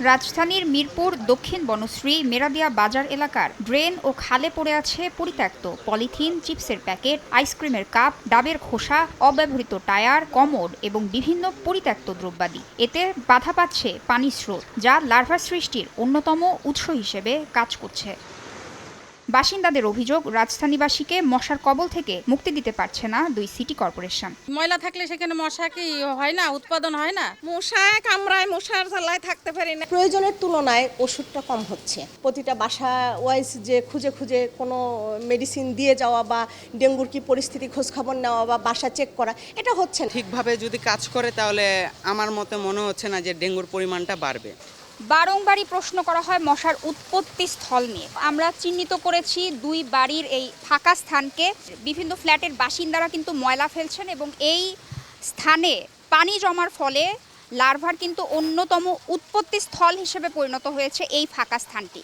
রাজধানীর মিরপুর দক্ষিণ বনশ্রী মেরাদিয়া বাজার এলাকার ড্রেন ও খালে পড়ে আছে পরিত্যক্ত পলিথিন, চিপসের প্যাকেট, আইসক্রিমের কাপ, ডাবের খোসা, অব্যবহৃত টায়ার, কমোড এবং বিভিন্ন পরিত্যক্ত দ্রব্যাদি। এতে বাধা পাচ্ছে পানির স্রোত, যা লার্ভা সৃষ্টির অন্যতম উৎস হিসেবে কাজ করছে। বাসিন্দাদের অভিযোগ, রাজধানীবাসীকে মশার কবল থেকে মুক্তি দিতে পারছে না দুই সিটি কর্পোরেশন। ময়লা থাকলে সেখানে মশা কি হয় না, উৎপাদন হয় না। মশা কামড়ায়, মশার জ্বালায় থাকতে পারি না। প্রয়োজনের তুলনায় ওষুধটা কম হচ্ছে। প্রতিটা বাসা ওয়াইজ যে খুঁজে খুঁজে কোনো মেডিসিন দিয়ে যাওয়া বা ডেঙ্গুর কি পরিস্থিতি খোঁজখবর নেওয়া বা বাসা চেক করা, এটা হচ্ছে না। ঠিকভাবে যদি কাজ করে তাহলে আমার মতে মনে হচ্ছে না যে ডেঙ্গুর পরিমাণটা বাড়বে। বারংবারই প্রশ্ন করা হয় মশার উৎপত্তি স্থল নিয়ে। আমরা চিহ্নিত করেছি দুই বাড়ির এই ফাঁকা স্থানকে। বিভিন্ন ফ্ল্যাটের বাসিন্দারা কিন্তু ময়লা ফেলছেন এবং এই স্থানে পানি জমার ফলে লার্ভার কিন্তু অন্যতম উৎপত্তি স্থল হিসেবে পরিণত হয়েছে এই ফাঁকা স্থানটি।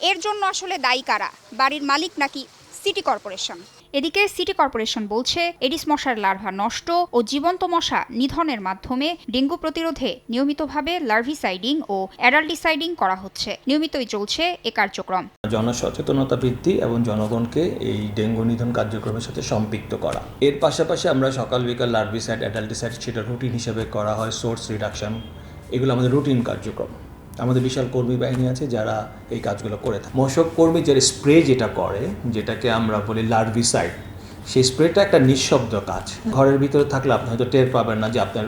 এর জন্য আসলে দায়ী কারা? বাড়ির মালিক নাকি সিটি কর্পোরেশন? এদিকে সিটি কর্পোরেশন বলছে এডিস মশার লার্ভা নষ্ট ও জীবন্ত মশা নিধনের মাধ্যমে ডেঙ্গু প্রতিরোধে নিয়মিতভাবে লার্ভিসাইডিং ও অ্যাডাল্টিসাইডিং করা হচ্ছে। নিয়মিতই চলছে এ কার্যক্রম। জনসচেতনতা বৃদ্ধি এবং জনগণকে এই ডেঙ্গু নিধন কার্যক্রমের সাথে সম্পৃক্ত করা। এর পাশাপাশি আমরা সকাল বিকাল লার্ভিসাইড, অ্যাডাল্টিসাইড সেটা রুটিন হিসেবে করা হয়। সোর্স রিডাকশন, এগুলো আমাদের রুটিন কার্যক্রম। আমাদের বিশাল কর্মী বাহিনী আছে যারা এই কাজগুলো করে থাকে। মশক কর্মী যে স্প্রে যেটা করে, যেটাকে আমরা বলি লার্ভিসাইড, সেই স্প্রেটা একটা নিঃশব্দ কাজ। ঘরের ভিতরে থাকলে আপনি হয়তো টের পাবেন না যে আপনার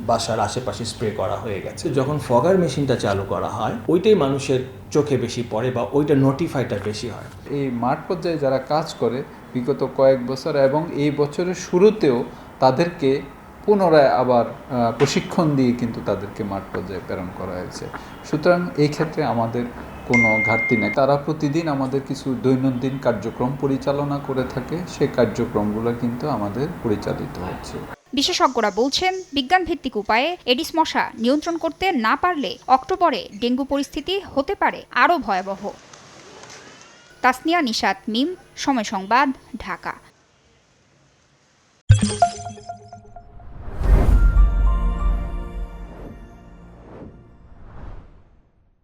বাসার আশেপাশে স্প্রে করা হয়ে গেছে। যখন ফগার মেশিনটা চালু করা হয়, ওইটাই মানুষের চোখে বেশি পড়ে বা ওইটা নোটিফাইটা বেশি হয়। এই মাঠ পর্যায়ে যারা কাজ করে বিগত কয়েক বছর এবং এই বছরের শুরুতেও তাদেরকে পুনরায় আবার প্রশিক্ষণ দিয়ে কিন্তু তাদেরকে মাঠ পর্যায়ে প্রেরণ করা হয়েছে। সুতরাং এই ক্ষেত্রে আমাদের কোনো ঘাটতি নেই। তারা প্রতিদিন আমাদের কিছু দৈনন্দিন কার্যক্রম পরিচালনা করে থাকে, সেই কার্যক্রমগুলো কিন্তু আমাদের পরিচালিত হচ্ছে। বিশেষজ্ঞরা বলছেন বিজ্ঞানভিত্তিক উপায়ে এডিস মশা নিয়ন্ত্রণ করতে না পারলে অক্টোবরে ডেঙ্গু পরিস্থিতি হতে পারে আরও ভয়াবহ। তাসনিয়া নিশাত মিম, সময় সংবাদ, ঢাকা।